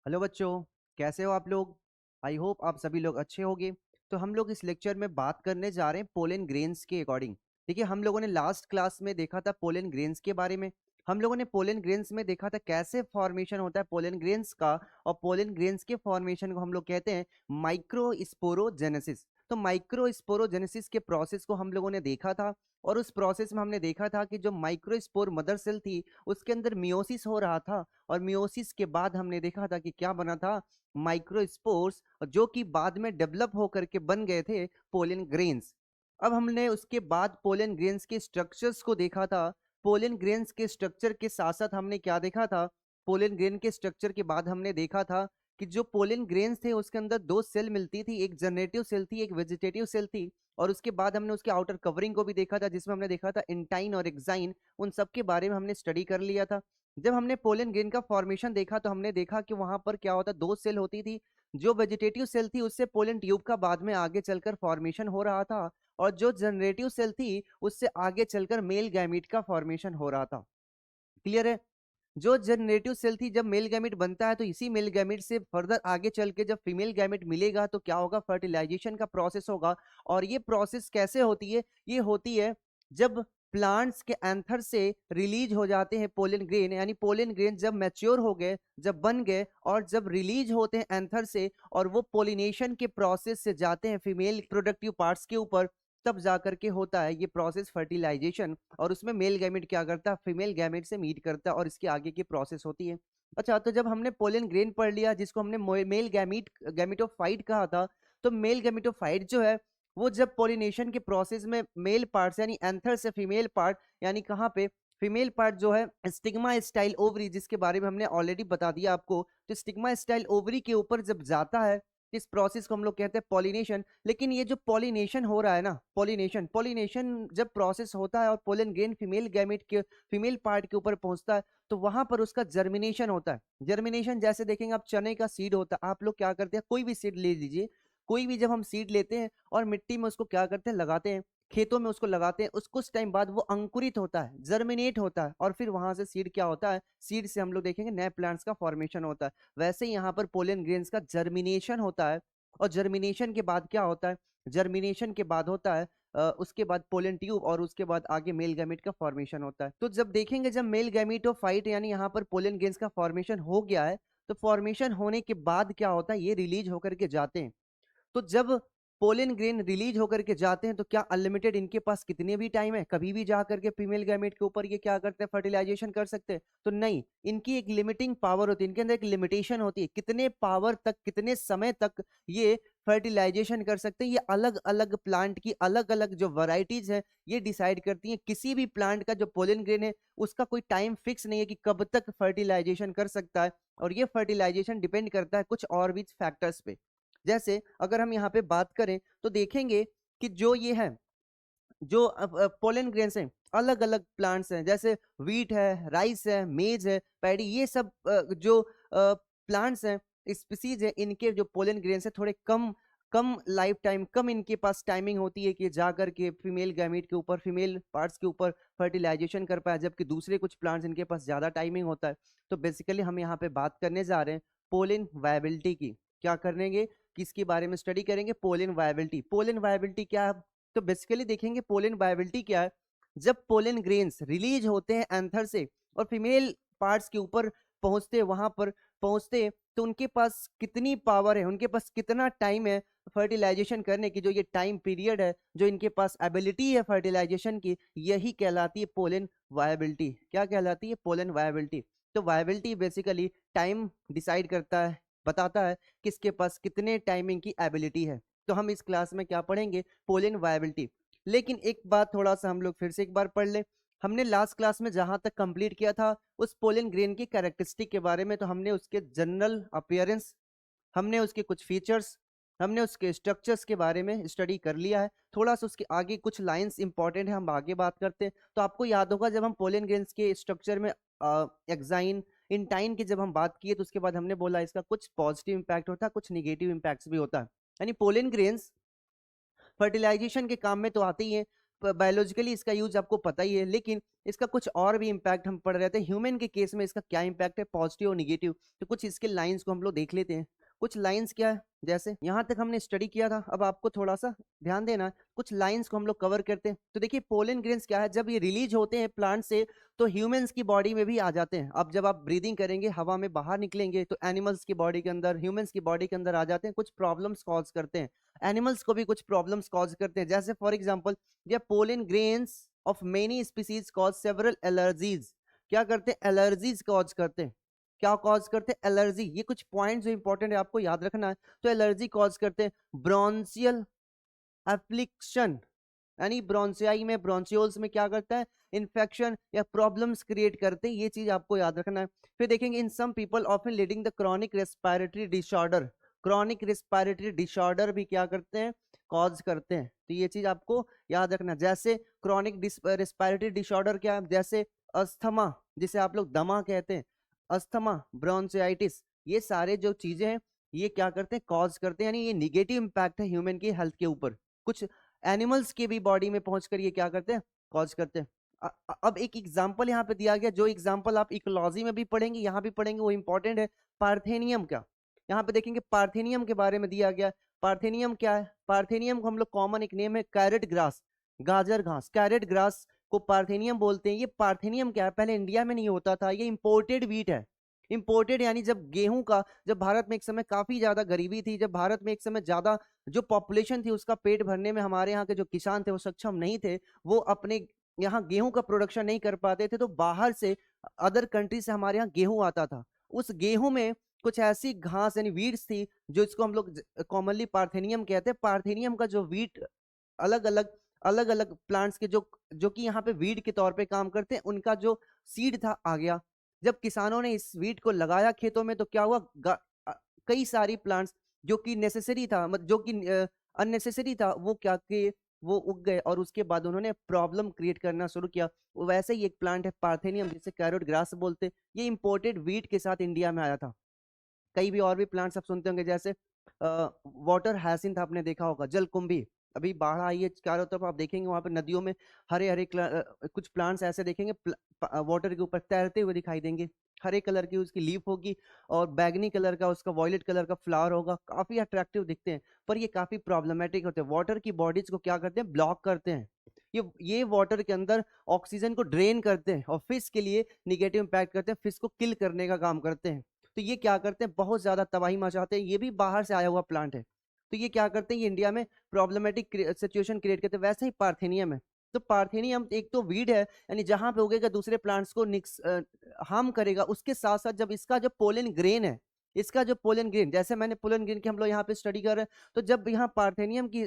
Hello बच्चों, कैसे हो आप लोग। आई होप आप सभी लोग अच्छे होंगे। तो हम लोग इस लेक्चर में बात करने जा रहे हैं पोलन ग्रेन्स के अकॉर्डिंग। देखिए, हम लोगों ने लास्ट क्लास में देखा था पोलन ग्रेन्स के बारे में। हम लोगों ने पोलन ग्रेन्स में देखा था कैसे फॉर्मेशन होता है पोलन ग्रेन्स का। और पोलन ग्रेन्स के फॉर्मेशन को हम लोग कहते हैं माइक्रोस्पोरोजेनेसिस। तो माइक्रोस्पोरोजेनेसिस के प्रोसेस को हम लोगों ने देखा था। और उस प्रोसेस में हमने देखा था कि जो माइक्रोस्पोर मदर सेल थी उसके अंदर मियोसिस हो रहा था। और मियोसिस के बाद हमने देखा था कि क्या बना था, माइक्रोस्पोर्स, जो कि बाद में डेवलप होकर के बन गए थे पोलन ग्रेन्स। अब हमने उसके बाद पोलन ग्रेन्स के स्ट्रक्चर्स को देखा था। पोलन ग्रेन्स के स्ट्रक्चर के साथ साथ हमने क्या देखा था, पोलन ग्रेन के स्ट्रक्चर के बाद हमने देखा था कि जो पोलन ग्रेन्स थे उसके अंदर दो सेल मिलती थी, एक जनरेटिव सेल थी, एक वेजिटेटिव सेल थी। और उसके बाद हमने उसके आउटर कवरिंग को भी देखा था जिसमें हमने देखा था इंटाइन और एक्साइन। उन सब के बारे में हमने स्टडी कर लिया था। जब हमने पोलन ग्रेन का फॉर्मेशन देखा तो हमने देखा कि वहां पर क्या होता, दो सेल होती थी। जो वेजिटेटिव सेल थी उससे पोलन ट्यूब का बाद में आगे चलकर फॉर्मेशन हो रहा था। और जो जनरेटिव सेल थी उससे आगे चलकर मेल गैमीट का फॉर्मेशन हो रहा था। क्लियर है। जो जनरेटिव सेल थी, जब मेल गैमेट बनता है तो इसी मेल गैमेट से फर्दर आगे चल के जब फीमेल गैमेट मिलेगा तो क्या होगा, फर्टिलाइजेशन का प्रोसेस होगा। और ये प्रोसेस कैसे होती है, ये होती है जब प्लांट्स के एंथर से रिलीज हो जाते हैं पोलन ग्रेन, यानी पोलन ग्रेन जब मैच्योर हो गए, जब बन गए और जब रिलीज होते हैं एंथर से और वो पोलिनेशन के प्रोसेस से जाते हैं फीमेल प्रोडक्टिव पार्ट्स के ऊपर, तब जाकर के होता है ये प्रोसेस फर्टिलाइजेशन। और उसमें मेल गैमेट क्या करता है, फीमेल गैमेट से मीट करता है और इसके आगे की प्रोसेस होती है। अच्छा, तो जब हमने पोलन ग्रेन पढ़ लिया जिसको हमने मेल गैमिटोफाइट कहा था, तो मेल गैमिटोफाइट जो है वो जब पोलिनेशन के प्रोसेस में मेल पार्ट्स यानी एंथर से फीमेल पार्ट, यानी कहाँ पे, फीमेल पार्ट जो है स्टिग्मा स्टाइल ओवरी, जिसके बारे में हमने ऑलरेडी बता दिया आपको। तो स्टिग्मा स्टाइल ओवरी के ऊपर जब जाता है, इस प्रोसेस को हम लोग कहते हैं पॉलिनेशन। लेकिन ये जो पॉलिनेशन हो रहा है ना, पॉलिनेशन पॉलिनेशन जब प्रोसेस होता है और पोलन ग्रेन फीमेल गैमेट के फीमेल पार्ट के ऊपर पहुंचता है तो वहां पर उसका जर्मिनेशन होता है। जर्मिनेशन जैसे देखेंगे आप, चने का सीड होता है, आप लोग क्या करते हैं, कोई भी सीड ले लीजिए, कोई भी जब हम सीड लेते हैं और मिट्टी में उसको क्या करते हैं, लगाते हैं, खेतों में उसको लगाते हैं, उसको कुछ टाइम बाद वो अंकुरित होता है, जर्मिनेट होता है, और फिर वहां से सीड क्या होता है, सीड से हम लोग देखेंगे नए प्लांट्स का फॉर्मेशन होता है। वैसे ही यहाँ पर पोलन ग्रेन्स का जर्मिनेशन होता है। और जर्मिनेशन के बाद क्या होता है, जर्मिनेशन के बाद होता है उसके बाद पोलन ट्यूब, और उसके बाद आगे मेल गैमेट का फॉर्मेशन होता है। तो जब देखेंगे, जब मेल गैमेटोफाइट यानी यहाँ पर पोलन ग्रेन्स का फॉर्मेशन हो गया है, तो फॉर्मेशन होने के बाद क्या होता है, ये रिलीज होकर के जाते हैं। तो जब पोलन ग्रेन रिलीज होकर के जाते हैं तो क्या अनलिमिटेड इनके पास कितने भी टाइम है, कभी भी जा करके फीमेल गैमेट के ऊपर ये क्या करते हैं, फर्टिलाइजेशन कर सकते हैं? तो नहीं, इनकी एक लिमिटिंग पावर होती है, इनके अंदर एक लिमिटेशन होती है, कितने पावर तक, कितने समय तक ये फर्टिलाइजेशन कर सकते हैं। ये अलग अलग प्लांट की अलग अलग जो वैरायटीज है ये डिसाइड करती हैं। किसी भी प्लांट का जो पोलन ग्रेन है उसका कोई टाइम फिक्स नहीं है कि कब तक फर्टिलाइजेशन कर सकता है। और ये फर्टिलाइजेशन डिपेंड करता है कुछ और भी फैक्टर्स पे। जैसे अगर हम यहाँ पे बात करें तो देखेंगे कि जो ये है, जो पोलन ग्रेन्स हैं, अलग अलग प्लांट्स हैं, जैसे वीट है, राइस है, मेज है, पैडी, ये सब जो प्लांट्स हैं, स्पीसीज है, इनके जो पोलन ग्रेन्स है थोड़े कम कम लाइफ टाइम, कम इनके पास टाइमिंग होती है कि जा करके फीमेल गैमीट के ऊपर, फीमेल पार्ट्स के ऊपर फर्टिलाइजेशन कर पाए, जबकि दूसरे कुछ प्लांट्स इनके पास ज़्यादा टाइमिंग होता है। तो बेसिकली हम यहाँ पे बात करने जा रहे हैं पोलन वायबिलिटी की। क्या करेंगे, किसके बारे में स्टडी करेंगे, पोलन वायबिलिटी। पोलन वायबिलिटी क्या है? तो बेसिकली देखेंगे पोलन वायबिलिटी क्या है। जब पोलन ग्रेन्स रिलीज होते हैं एंथर से और फीमेल पार्ट्स के ऊपर पहुंचते, वहां पर पहुंचते, तो उनके पास कितनी पावर है, उनके पास कितना टाइम है फर्टिलाइजेशन करने की, जो ये टाइम पीरियड है, जो इनके पास एबिलिटी है फर्टिलाइजेशन की, यही कहलाती है पोलन वायबिलिटी। क्या कहलाती है? Pollen viability. तो वायबिलिटी बेसिकली टाइम डिसाइड करता है, बताता है किसके पास कितने टाइमिंग की एबिलिटी है। तो हम इस क्लास में क्या पढ़ेंगे, पोलन वायबिलिटी। लेकिन एक बात थोड़ा सा हम लोग फिर से एक बार पढ़ ले। हमने लास्ट क्लास में जहां तक कंप्लीट किया था उस पोलन ग्रेन की कैरेक्टरिस्टिक के बारे में, तो हमने उसके जनरल अपीयरेंस, हमने उसके कुछ फीचर्स, हमने उसके स्ट्रक्चर्स के बारे में स्टडी कर लिया है। थोड़ा सा उसके आगे कुछ लाइंस इंपॉर्टेंट है, हम आगे बात करते हैं। तो आपको याद होगा जब हम पोलन ग्रेन्स के स्ट्रक्चर में एक्साइन, इंटाइन की जब हम बात किए तो उसके बाद हमने बोला इसका कुछ पॉजिटिव इंपैक्ट होता है, कुछ निगेटिव इंपैक्ट्स भी होता है। यानी पोलन ग्रेन्स फर्टिलाइजेशन के काम में तो आते ही हैं, बायोलॉजिकली इसका यूज आपको पता ही है, लेकिन इसका कुछ और भी इम्पैक्ट हम पढ़ रहे थे। ह्यूमन के केस में इसका क्या इम्पैक्ट है, पॉजिटिव और निगेटिव, तो कुछ इसके लाइंस को हम लोग देख लेते हैं। कुछ लाइंस क्या है, जैसे यहाँ तक हमने स्टडी किया था, अब आपको थोड़ा सा ध्यान देना है, कुछ लाइंस को हम लोग कवर करते हैं। तो देखिए पोलन ग्रेन्स क्या है, जब ये रिलीज होते हैं प्लांट से तो ह्यूमंस की बॉडी में भी आ जाते हैं। अब जब आप ब्रीदिंग करेंगे, हवा में बाहर निकलेंगे, तो एनिमल्स की बॉडी के अंदर, ह्यूमंस की बॉडी के अंदर आ जाते हैं, कुछ प्रॉब्लम्स कॉज करते हैं। एनिमल्स को भी कुछ प्रॉब्लम्स कॉज करते हैं, जैसे फॉर एग्जांपल ये pollen grains of many species cause several allergies. क्या करते हैं, एलर्जीज कॉज करते हैं। क्या कॉज करते हैं, एलर्जी। ये कुछ पॉइंट्स जो इंपॉर्टेंट है आपको याद रखना है। तो एलर्जी कॉज करते हैं, ब्रोंशियल एफ्लिक्शन, यानी ब्रोंशियाई में, ब्रोंशियोल्स में क्या करता है, इन्फेक्शन या प्रॉब्लम्स क्रिएट करते हैं। ये चीज आपको याद रखना है। फिर देखेंगे in some people often leading the chronic respiratory disorder. Chronic respiratory disorder भी क्या करते हैं, कॉज करते हैं। तो ये चीज आपको याद रखना। जैसे क्रॉनिक रेस्पिरेटरी डिसऑर्डर क्या है, जैसे अस्थमा, जिसे आप लोग दमा कहते हैं, अस्थमा, ब्रोंशियाइटिस, ये सारे जो चीजें हैं ये क्या करते हैं, कॉज करते हैं, यानी ये निगेटिव इंपैक्ट है ह्यूमन की हेल्थ के ऊपर। कुछ एनिमल्स के भी बॉडी में पहुंचकर ये क्या करते हैं, कॉज करते हैं। अब एक एग्जांपल यहाँ पे दिया गया, जो एग्जांपल आप इकोलॉजी में भी पढ़ेंगे, यहाँ भी पढ़ेंगे, वो इंपॉर्टेंट है। पार्थेनियम का, यहाँ पे देखेंगे पार्थेनियम के बारे में दिया गया। पार्थेनियम क्या है, पार्थेनियम को हम लोग कॉमन एक नेम है कैरेट ग्रास, गाजर घास, कैरेट ग्रास को पार्थेनियम बोलते हैं। ये पार्थेनियम क्या है, पहले इंडिया में नहीं होता था, ये इंपोर्टेड वीट है। इंपोर्टेड यानी जब गेहूं का, जब भारत में एक समय काफी ज्यादा गरीबी थी, जब भारत में एक समय ज्यादा जो पॉपुलेशन थी उसका पेट भरने में हमारे यहाँ के जो किसान थे वो सक्षम नहीं थे, वो अपने यहाँ गेहूं का प्रोडक्शन नहीं कर पाते थे, तो बाहर से, अदर कंट्री से हमारे यहाँ गेहूं आता था। उस गेहूं में कुछ ऐसी घास यानी वीड्स थी, जो इसको हम लोग कॉमनली पार्थेनियम कहते हैं। पार्थेनियम का जो वीट, अलग अलग प्लांट्स के जो जो कि यहाँ पे वीड के तौर पे काम करते हैं, उनका जो सीड था आ गया। जब किसानों ने इस वीट को लगाया खेतों में, तो क्या हुआ, कई सारी प्लांट्स जो कि नेसेसरी था, जो कि अननेसेसरी था, वो क्या कि वो उग गए, और उसके बाद उन्होंने प्रॉब्लम क्रिएट करना शुरू किया। वैसे ही एक प्लांट है पार्थेनियम, जिसे कैरोट ग्रास बोलते, ये इंपोर्टेड वीट के साथ इंडिया में आया था। कई भी और भी प्लांट्स आप सुनते होंगे, जैसे वाटर हैसिंथ आपने देखा होगा, जलकुंभी। अभी बाढ़ आई है चारों तरफ, आप देखेंगे वहां पर नदियों में हरे हरे कुछ प्लांट्स ऐसे देखेंगे वाटर के ऊपर तैरते हुए दिखाई देंगे। हरे कलर की उसकी लीफ होगी, और बैगनी कलर का, उसका वॉयलेट कलर का फ्लावर होगा, काफी अट्रैक्टिव दिखते हैं, पर ये काफी प्रॉब्लमेटिक होते हैं। वाटर की बॉडीज को क्या करते हैं, ब्लॉक करते हैं। ये वाटर के अंदर ऑक्सीजन को ड्रेन करते हैं, और फिश के लिए निगेटिव इंपैक्ट करते हैं, फिश को किल करने का काम करते हैं। तो ये क्या करते हैं, बहुत ज्यादा तबाही मचाते हैं। ये भी बाहर से आया हुआ प्लांट है, तो ये क्या करते हैं, ये इंडिया में प्रॉब्लमेटिक सिचुएशन क्रिएट करते हैं। वैसे ही पार्थेनियम है, तो पार्थेनियम एक तो वीड है, यानी जहां पे उगेगा दूसरे प्लांट्स को हार्म करेगा। उसके साथ साथ जब इसका जो पोलन ग्रेन है, इसका जो पोलन ग्रेन, जैसे मैंने पोलन ग्रेन की हम लोग यहाँ पे स्टडी कर रहे हैं, तो जब यहाँ पार्थेनियम की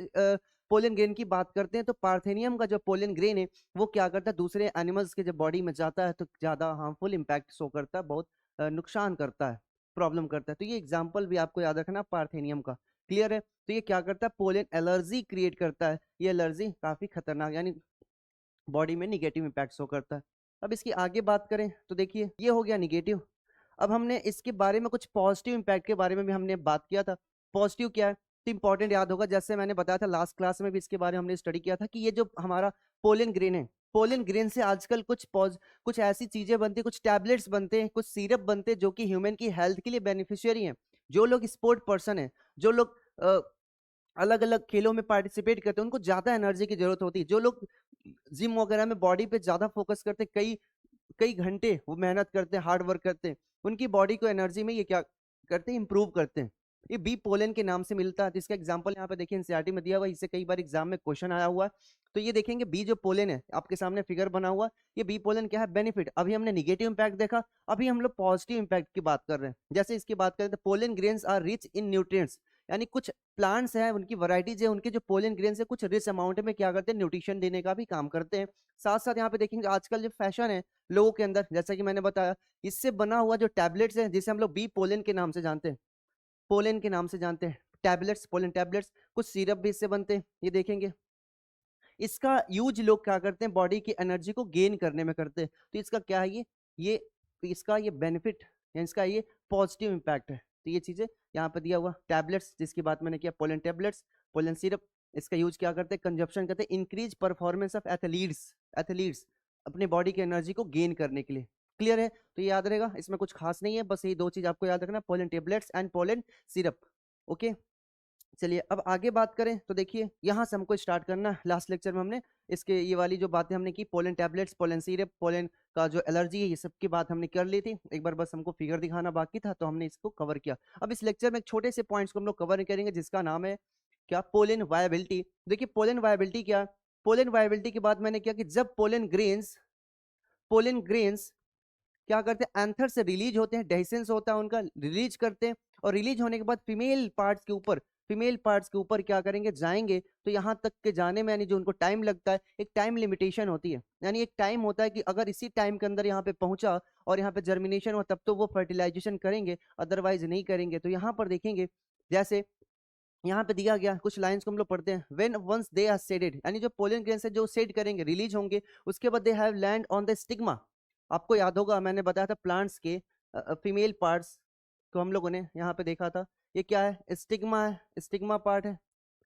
पोलन ग्रेन की बात करते हैं, तो पार्थेनियम का जो पोलन ग्रेन है वो क्या करता है, दूसरे एनिमल्स के जब बॉडी में जाता है तो ज्यादा हार्मफुल इंपैक्ट शो करता है, बहुत नुकसान करता है, प्रॉब्लम करता है। तो ये एग्जाम्पल भी आपको याद रखना पार्थेनियम का। क्लियर है। तो ये क्या करता है, पोलन एलर्जी क्रिएट करता है। ये एलर्जी काफी खतरनाक, यानी बॉडी में निगेटिव इंपैक्ट शो करता है। अब इसकी आगे बात करें तो देखिए, ये हो गया निगेटिव। अब हमने इसके बारे में कुछ पॉजिटिव इंपैक्ट के बारे में भी हमने बात किया था। पॉजिटिव क्या है, तो इंपॉर्टेंट याद होगा, जैसे मैंने बताया था लास्ट क्लास में भी इसके बारे में हमने स्टडी किया था, कि ये जो हमारा पोलन ग्रेन है, पोलन ग्रेन से आजकल कुछ ऐसी चीजें बनती हैं, कुछ टैबलेट्स बनते हैं, कुछ सिरप बनते हैं, जो कि ह्यूमन की हेल्थ के लिए बेनिफिशियरी हैं। जो लोग स्पोर्ट पर्सन है, जो लोग अलग अलग खेलों में पार्टिसिपेट करते हैं, उनको ज्यादा एनर्जी की जरूरत होती है। जो लोग जिम वगैरह में बॉडी पे ज्यादा फोकस करते हैं, कई कई घंटे वो मेहनत करते हैं, हार्ड वर्क करते हैं, उनकी बॉडी को एनर्जी में ये क्या करते हैं, इंप्रूव करते हैं। ये बी पोलन के नाम से मिलता है। तो इसका एग्जांपल यहाँ पे देखिए एनसीईआरटी में दिया हुआ है, इससे कई बार एग्जाम में क्वेश्चन आया हुआ है। तो ये देखेंगे बी जो पोलन है, आपके सामने फिगर बना हुआ, ये बी पोलन क्या है, बेनिफिट। अभी हमने निगेटिव इंपैक्ट देखा, अभी हम लोग पॉजिटिव इंपैक्ट की बात कर रहे हैं। जैसे इसकी बात करें तो pollen grains are rich in nutrients, यानी कुछ प्लांट्स हैं, उनकी वैरायटीज है, उनके जो पोलन ग्रेन से कुछ रिच अमाउंट में क्या करते हैं, न्यूट्रिशन देने का भी काम करते हैं। साथ साथ यहाँ पे देखेंगे आजकल जो फैशन है लोगों के अंदर, जैसा कि मैंने बताया, इससे बना हुआ जो टैबलेट्स है, जिसे हम लोग बी पोलन के नाम से जानते हैं, पोलन के नाम से जानते हैं, टैबलेट्स, पोलन टैबलेट्स, कुछ सिरप भी इससे बनते हैं, ये देखेंगे। इसका यूज लोग क्या करते हैं, बॉडी की एनर्जी को गेन करने में करते हैं। तो इसका क्या है, ये इसका ये बेनिफिट या इसका ये पॉजिटिव इंपैक्ट है। तो ये चीजें यहाँ पे दिया हुआ, टैबलेट्स जिसकी बात मैंने किया, पोलन टैबलेट्स, पोलन सिरप, इसका यूज क्या करते हैं, कंजप्शन करते हैं, इंक्रीज परफॉर्मेंस ऑफ एथलीट्स अपने बॉडी की एनर्जी को गेन करने के लिए। क्लियर है, तो ये याद रहेगा, इसमें कुछ खास नहीं है, बस ये दो चीज आपको याद रखना, pollen tablets and pollen syrup. Okay, चलिए अब आगे बात करें तो देखिए यहाँ से हमको स्टार्ट करना है। लास्ट लेक्चर में हमने इसके ये वाली जो बातें हमने की, pollen tablets, pollen syrup, pollen का जो एलर्जी है, ये सब की बात हमने कर ली थी। एक बार बस हमको फिगर दिखाना बाकी था तो हमने इसको कवर किया। अब इस लेक्चर में एक छोटे से पॉइंट्स को हम लोग कवर करेंगे जिसका नाम है क्या, पोलन वायबिलिटी। देखिए पोलन वायबिलिटी क्या, पोलन वायबिलिटी के बाद मैंने क्या कि जब पोलन ग्रेन्स क्या करते हैं, एंथर से रिलीज होते हैं, डेhiscence होता है उनका, रिलीज करते हैं, और रिलीज होने के बाद फीमेल पार्ट्स के ऊपर क्या करेंगे, जाएंगे। तो यहाँ तक के जाने में यानी जो उनको टाइम लगता है, एक टाइम लिमिटेशन होती है, यानी एक टाइम होता है कि अगर इसी टाइम के अंदर यहाँ पे पहुंचा और यहाँ पे जर्मिनेशन हुआ तब तो वो फर्टिलाइजेशन करेंगे, अदरवाइज नहीं करेंगे। तो यहाँ पर देखेंगे जैसे यहाँ पे दिया गया कुछ लाइंस को हम लोग पढ़ते हैं। When once they are seeded, यानी जो पोलन ग्रेन से जो सेड करेंगे, रिलीज होंगे, उसके बाद they have land on the stigma. आपको याद होगा मैंने बताया था प्लांट्स के फीमेल पार्ट्स को हम लोगों ने यहाँ पे देखा था। ये क्या है, स्टिग्मा है, स्टिग्मा पार्ट है।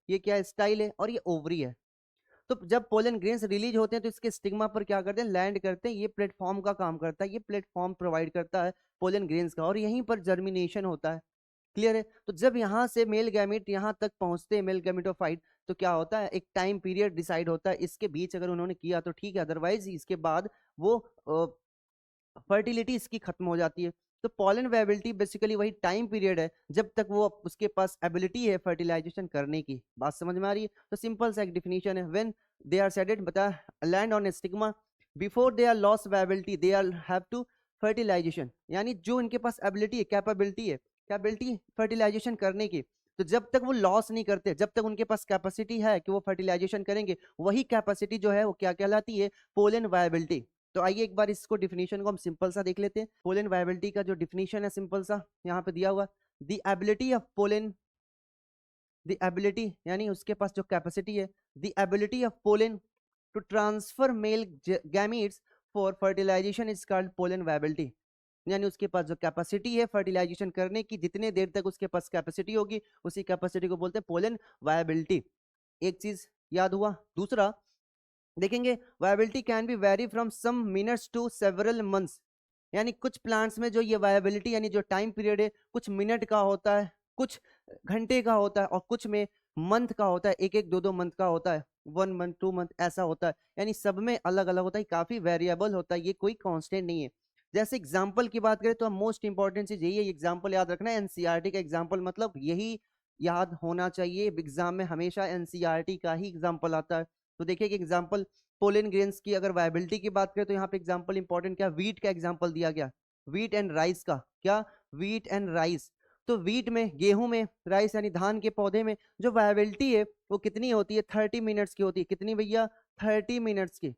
ये क्या है, स्टाइल है, और ये ओवरी है। तो जब पोलन ग्रेन्स रिलीज होते हैं तो इसके स्टिग्मा पर क्या करते हैं, लैंड करते हैं। ये प्लेटफॉर्म का काम करता है, ये प्लेटफॉर्म प्रोवाइड करता है पोलन ग्रेन्स का, और यहीं पर जर्मिनेशन होता है। क्लियर है, तो जब यहाँ से मेल गैमेट यहाँ तक पहुंचते हैं, मेल गैमेटोफाइट, तो क्या होता है, एक टाइम पीरियड डिसाइड होता है। इसके बीच अगर उन्होंने किया तो ठीक है, अदरवाइज इसके बाद वो फर्टिलिटी इसकी खत्म हो जाती है। तो पॉलन वेबिलिटी बेसिकली वही टाइम पीरियड है जब तक वो उसके पास एबिलिटी है फर्टिलाइजेशन करने की। बात समझ में आ रही है, तो सिंपल सा एक डिफिनीशन है, when they are shedded, but land on stigma, before they are loss viability they are have to fertilization, यानी जो इनके पास एबिलिटी है, कैपेबिलिटी फर्टिलाइजेशन करने की, तो जब तक वो लॉस नहीं करते, जब तक उनके पास कैपेसिटी है कि वो फर्टिलाइजेशन करेंगे, वही कैपेसिटी जो है वो क्या कहलाती है, पोलन वायबिलिटी। तो आइए एक बार इसको डिफिनीशन को हम सिंपल सा देख लेते हैं। पोलन वायबिलिटी का जो डिफिनीशन है सिंपल सा यहाँ पे दिया हुआ, the ability of pollen, the ability यानी उसके पास जो कैपेसिटी है, the ability of pollen to transfer male gametes for fertilization is called pollen viability. यानी उसके पास जो कैपेसिटी है फर्टिलाइजेशन करने की, जितने देर तक उसके पास कैपेसिटी होगी, उसी कैपेसिटी को बोलते हैं पोलन वायबिलिटी। एक चीज याद हुआ। दूसरा देखेंगे, viability can be vary from some minutes to several months, यानी कुछ प्लांट्स में जो ये वायबिलिटी यानी जो टाइम पीरियड है कुछ मिनट का होता है, कुछ घंटे का होता है, और कुछ में मंथ का होता है, एक एक दो दो मंथ का होता है, 1 मंथ 2 मंथ ऐसा होता है, यानी सब में अलग अलग होता है, काफी वेरिएबल होता है, ये कोई कांस्टेंट नहीं है। जैसे एग्जाम्पल की बात करें तो मोस्ट इंपॉर्टेंट चीज यही है, एग्जाम्पल याद रखना है, एनसीईआरटी का एग्जाम्पल, मतलब यही याद होना चाहिए एग्जाम में, हमेशा एनसीईआरटी का ही एग्जाम्पल आता है। तो देखिए कि एग्जाम्पल पोलन ग्रेन्स की अगर वायबिलिटी की बात करें तो यहाँ पे एग्जांपल इंपॉर्टेंट क्या, वीट का एग्जांपल दिया गया, वीट एंड राइस का, क्या, वीट एंड राइस। तो वीट में, गेहूं में, राइस यानी धान के पौधे में जो वायबिलिटी है वो कितनी होती है, 30 मिनट्स की होती है। कितनी भैया, 30 मिनट्स की,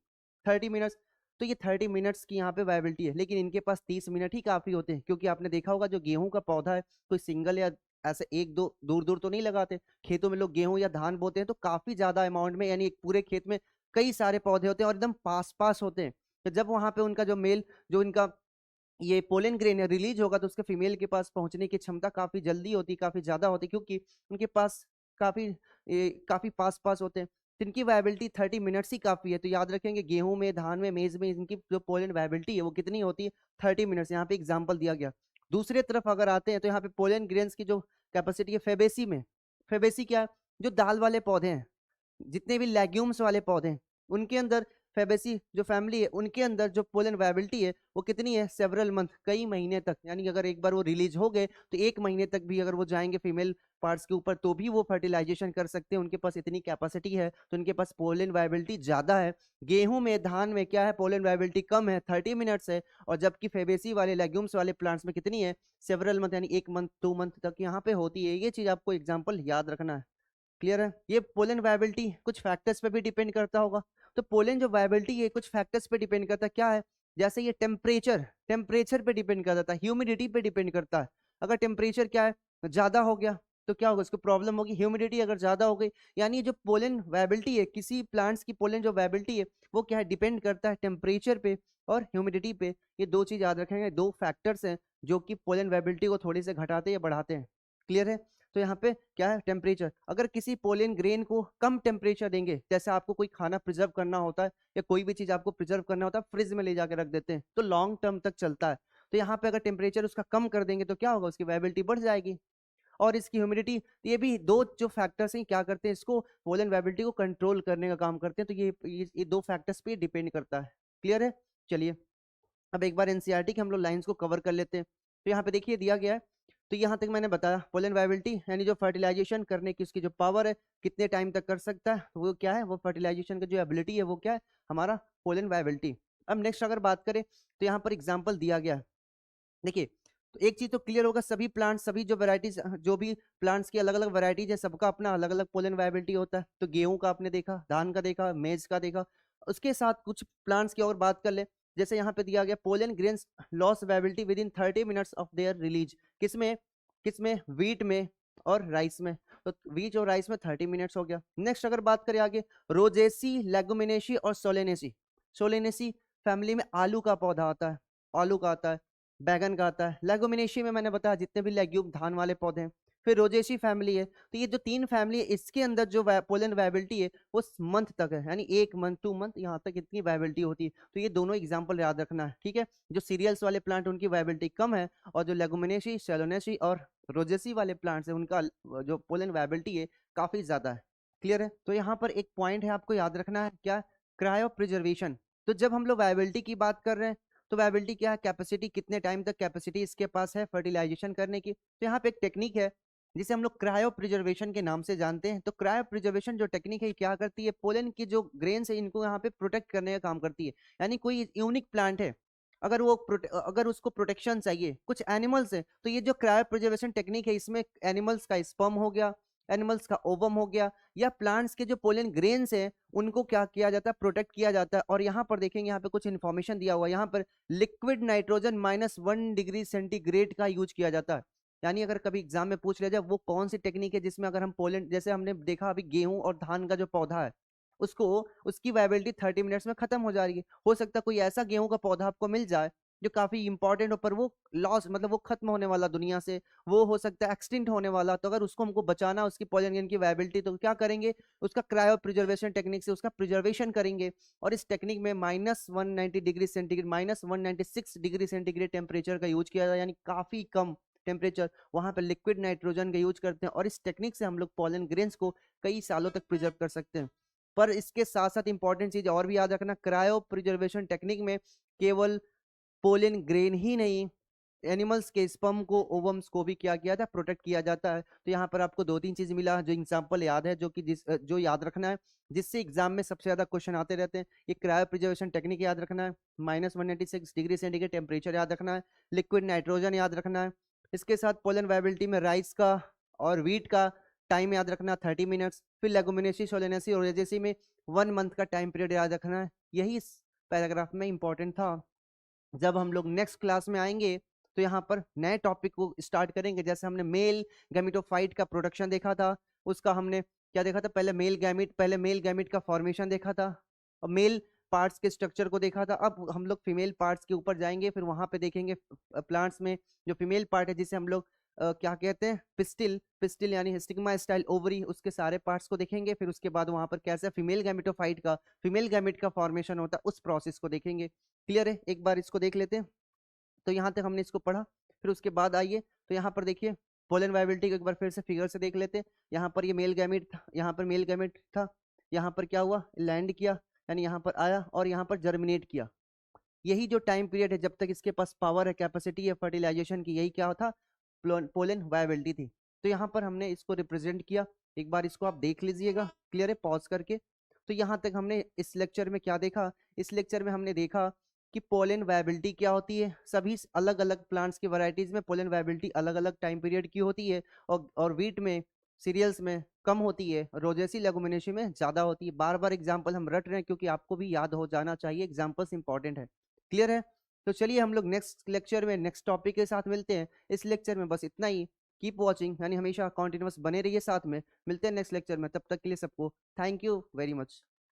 30 मिनट्स। तो ये 30 मिनट्स की यहाँ पे वायबिलिटी है, लेकिन इनके पास 30 मिनट ही काफी होते हैं, क्योंकि आपने देखा होगा जो गेहूं का पौधा है कोई सिंगल या ऐसे एक दो दूर दूर तो नहीं लगाते। खेतों में लोग गेहूं या धान बोते हैं तो काफी ज्यादा अमाउंट में, यानी एक पूरे खेत में कई सारे पौधे होते हैं और एकदम पास पास होते हैं। तो जब वहां पे उनका जो मेल, जो इनका ये पोलन ग्रेन है रिलीज होगा, तो उसके फीमेल के पास पहुंचने की क्षमता काफी जल्दी होती, काफी ज्यादा होती, क्योंकि उनके पास काफी पास पास होते हैं। तो इनकी वायबिलिटी 30 मिनट्स ही काफी है। तो याद रखेंगे गेहूं में, धान में, मेज में इनकी जो पोलन वायबिलिटी है वो कितनी होती है, 30 मिनट्स। यहाँ पे एग्जाम्पल दिया गया। दूसरी तरफ अगर आते हैं तो यहाँ पे पोलन ग्रेन्स की जो कैपेसिटी है फेबेसी में, फेबेसी क्या है, जो दाल वाले पौधे हैं, जितने भी लेग्यूम्स वाले पौधे हैं उनके अंदर, फेबेसी जो फैमिली है उनके अंदर जो पोलन वायबिलिटी है वो कितनी है, सेवरल मंथ, कई महीने तक। यानी अगर एक बार वो रिलीज हो गए तो 1 महीने तक भी अगर वो जाएंगे फीमेल पार्ट्स के ऊपर तो भी वो फर्टिलाइजेशन कर सकते हैं, उनके पास इतनी कैपेसिटी है, तो उनके पास पोलन वायबिलिटी ज्यादा है। गेहूं में, धान में क्या है, पोलन वायबिलिटी कम है, 30 मिनट्स है, और जबकि फेबेसी वाले लेग्यूम्स वाले प्लांट्स में कितनी है, सेवरल मंथ, यानी 1 मंथ 2 मंथ तक यहाँ पे होती है। ये चीज आपको एग्जाम्पल याद रखना है। क्लियर है, ये पोलन वायबिलिटी कुछ फैक्टर्स पे भी डिपेंड करता होगा। तो पोलन जो वायबिलिटी है कुछ फैक्टर्स पे डिपेंड करता है, क्या है, जैसे ये टेम्परेचर पे डिपेंड करता है, ह्यूमिडिटी पे डिपेंड करता है। अगर टेम्परेचर क्या है, ज्यादा हो गया तो क्या होगा, उसको प्रॉब्लम होगी। ह्यूमिडिटी अगर ज्यादा हो गई, यानी जो पोलन वायबिलिटी है किसी प्लांट्स की, पोलन जो वायबिलिटी है वो क्या है, डिपेंड करता है टेम्परेचर पे और ह्यूमिडिटी पे। ये दो चीज याद रखेंगे, दो फैक्टर्स हैं जो कि पोलन वायबिलिटी को थोड़ी से घटाते या बढ़ाते हैं। क्लियर है। तो यहाँ पे क्या है टेम्परेचर। अगर किसी पोलन ग्रेन को कम टेम्परेचर देंगे, जैसे आपको कोई खाना प्रिजर्व करना होता है या कोई भी चीज आपको प्रिजर्व करना होता है, फ्रिज में ले जाकर रख देते हैं तो लॉन्ग टर्म तक चलता है। तो यहाँ पे अगर टेम्परेचर उसका कम कर देंगे तो क्या होगा, उसकी वायबिलिटी बढ़ जाएगी। और इसकी ह्यूमिडिटी, ये भी दो जो फैक्टर्स हैं क्या करते हैं, इसको पोलन वायबिलिटी को कंट्रोल करने का काम करते हैं। तो ये दो फैक्टर्स पे डिपेंड करता है। क्लियर है। चलिए अब एक बार एनसीईआरटी के हम लोग लाइंस को कवर कर लेते हैं। तो यहाँ पे देखिए दिया गया है। तो यहाँ तक मैंने बताया पोलन वायबिलिटी यानी जो फर्टिलाइजेशन करने की उसकी जो पावर है, कितने टाइम तक कर सकता है, वो क्या है, वो फर्टिलाइजेशन का जो एबिलिटी है वो क्या है, हमारा पोलन वायबिलिटी। अब नेक्स्ट अगर बात करें तो यहाँ पर एग्जाम्पल दिया गया है। देखिए तो एक चीज तो क्लियर होगा, सभी प्लांट्स, सभी जो वैरायटीज, जो भी प्लांट्स की अलग अलग वैरायटीज है, सबका अपना अलग अलग पोलन वायबिलिटी होता है। तो गेहूं का आपने देखा, धान का देखा, मेज का देखा। उसके साथ कुछ प्लांट्स की और बात कर ले। जैसे यहाँ पे दिया गया pollen grains loss viability with in 30 minutes of their release. किसमें किसमें वीट में और राइस में। तो वीट और राइस में 30 मिनट्स हो गया। नेक्स्ट अगर बात करें आगे, रोजेसी, लेगुमिनेसी और सोलेनेसी। सोलेनेसी फैमिली में आलू का पौधा आता है, आलू का आता है, बैगन का आता है। लेगुमिनेसी में मैंने बताया जितने भी लेग्यूम धान वाले पौधे हैं। फिर रोजेसी फैमिली है। तो ये जो तीन फैमिली है इसके अंदर जो पोलन वायबिलिटी है वो मंथ तक है, यानी 1 मंथ 2 मंथ यहाँ तक इतनी वायबिलिटी होती है। तो ये दोनों एग्जाम्पल याद रखना है, ठीक है। जो सीरियल्स वाले प्लांट उनकी वायबिलिटी कम है, और जो लेगुमिनेसी, सेलोनेसी और रोजेसी वाले प्लांट्स है उनका जो पोलन वायबिलिटी है काफी ज्यादा है। क्लियर है। तो यहाँ पर एक पॉइंट है आपको याद रखना है, क्या, क्रायो प्रिजर्वेशन। तो जब हम लोग वायबिलिटी की बात कर रहे हैं तो वायबिलिटी क्या है, कैपेसिटी, कितने टाइम तक कैपेसिटी इसके पास है फर्टिलाइजेशन करने की। तो यहाँ पे एक टेक्निक है जिसे हम लोग क्रायो प्रिजर्वेशन के नाम से जानते हैं। तो क्रायो प्रिजर्वेशन जो टेक्निक है क्या करती है, पोलन की जो ग्रेन्स है इनको यहाँ पे प्रोटेक्ट करने का काम करती है। यानी कोई यूनिक प्लांट है, अगर वो अगर उसको प्रोटेक्शन चाहिए, कुछ एनिमल्स है, तो ये जो क्रायो प्रिजर्वेशन टेक्निक है इसमें एनिमल्स का स्पर्म हो गया, एनिमल्स का ओवम हो गया, या प्लांट्स के जो पोलन ग्रेन्स हैं उनको क्या किया जाता है, प्रोटेक्ट किया जाता है। और यहाँ पर देखेंगे, यहाँ पे कुछ इन्फॉर्मेशन दिया हुआ है। यहाँ पर लिक्विड नाइट्रोजन -1 डिग्री सेंटीग्रेड का यूज किया जाता है। यानी अगर कभी एग्जाम में पूछ लिया जाए वो कौन सी टेक्निक है जिसमें अगर हम पोलन, जैसे हमने देखा अभी गेहूं और धान का जो पौधा है उसको, उसकी वायबिलिटी 30 मिनट्स में खत्म हो जा रही है। हो सकता है कोई ऐसा गेहूं का पौधा आपको मिल जाए जो काफी इंपॉर्टेंट हो, पर वो लॉस, मतलब वो खत्म होने वाला दुनिया से, वो हो सकता है एक्सटिंक्ट होने वाला। तो अगर उसको हमको बचाना, उसकी पोलन ग्रेन की वायबिलिटी, तो क्या करेंगे, उसका क्रायो प्रिजर्वेशन टेक्निक से उसका प्रिजर्वेशन करेंगे। और इस टेक्निक में -190 degree centigrade, -196 degree centigrade temperature का यूज किया जाता है, यानी काफी कम टेम्परेचर। वहां पर लिक्विड नाइट्रोजन का यूज करते हैं और इस टेक्निक से हम लोग पोलन ग्रेन्स को कई सालों तक प्रिजर्व कर सकते हैं। पर इसके साथ साथ इंपॉर्टेंट चीज और भी याद रखना, क्रायो प्रिजर्वेशन टेक्निक में केवल पोलन ग्रेन ही नहीं, एनिमल्स के स्पर्म को, ओवम्स को भी क्या किया था, प्रोटेक्ट किया जाता है। तो यहाँ पर आपको दो तीन चीज मिला जो एग्जांपल याद है, जो कि जो याद रखना है, जिससे एग्जाम में सबसे ज्यादा क्वेश्चन आते रहते हैं। ये क्रायो प्रिजर्वेशन टेक्निक याद रखना है, -196 डिग्री सेंटीग्रेड टेम्परेचर याद रखना है, लिक्विड नाइट्रोजन याद रखना है। इसके साथ पोलन वायबिलिटी में राइस का और वीट का टाइम याद रखना 30 मिनट्स। फिर लेगुमिनेसी, सोलेनेसी और रोजेसी में 1 मंथ का टाइम पीरियड याद रखना है। यही इस पैराग्राफ में इंपॉर्टेंट था। जब हम लोग नेक्स्ट क्लास में आएंगे तो यहाँ पर नए टॉपिक को स्टार्ट करेंगे। जैसे हमने मेल गैमेटोफाइट का प्रोडक्शन देखा था, उसका हमने क्या देखा था, पहले मेल गैमेट का फॉर्मेशन देखा था और मेल पार्ट्स के स्ट्रक्चर को देखा था। अब हम लोग फीमेल पार्ट्स के ऊपर जाएंगे, फिर वहां पे देखेंगे प्लांट्स में जो फीमेल पार्ट है जिसे हम लोग क्या कहते हैं, पिस्टिल, पिस्टिल यानी स्टिग्मा स्टाइल ओवरी, उसके सारे पार्ट्स को देखेंगे। फिर उसके बाद वहां पर कैसे फीमेल गैमेटोफाइट का, फीमेल गैमेट का फॉर्मेशन होता है, उस प्रोसेस को देखेंगे। क्लियर है। एक बार इसको देख लेते हैं। तो यहाँ तक हमने इसको पढ़ा। फिर उसके बाद आइए तो यहाँ पर देखिए पोलन वायबिलिटी को एक बार फिर से फिगर से देख लेते हैं। यहाँ पर ये मेल गैमेट था, यहाँ पर मेल गैमेट था, यहाँ पर क्या हुआ, लैंड किया, यानी यहाँ पर आया और यहाँ पर जर्मिनेट किया। यही जो टाइम पीरियड है जब तक इसके पास पावर है, कैपेसिटी है फर्टिलाइजेशन की, यही क्या था, पोलन वायबिलिटी थी। तो यहाँ पर हमने इसको रिप्रेजेंट किया। एक बार इसको आप देख लीजिएगा, क्लियर है, पॉज करके। तो यहाँ तक हमने इस लेक्चर में क्या देखा, इस लेक्चर में हमने देखा कि पोलन वायबिलिटी क्या होती है। सभी अलग अलग प्लांट्स की वैरायटीज में पोलन वायबिलिटी अलग अलग टाइम पीरियड की होती है, और वीट में, सीरियल्स में कम होती है, रोजेसी लेगुमिनेसी में ज्यादा होती है। बार बार एग्जाम्पल हम रट रहे हैं क्योंकि आपको भी याद हो जाना चाहिए, एग्जाम्पल्स इंपॉर्टेंट है। क्लियर है। तो चलिए हम लोग नेक्स्ट लेक्चर में नेक्स्ट टॉपिक के साथ मिलते हैं। इस लेक्चर में बस इतना ही। कीप वॉचिंग, यानी हमेशा कॉन्टिन्यूअस बने रहिए साथ में। मिलते हैं नेक्स्ट लेक्चर में, तब तक के लिए सबको थैंक यू वेरी मच।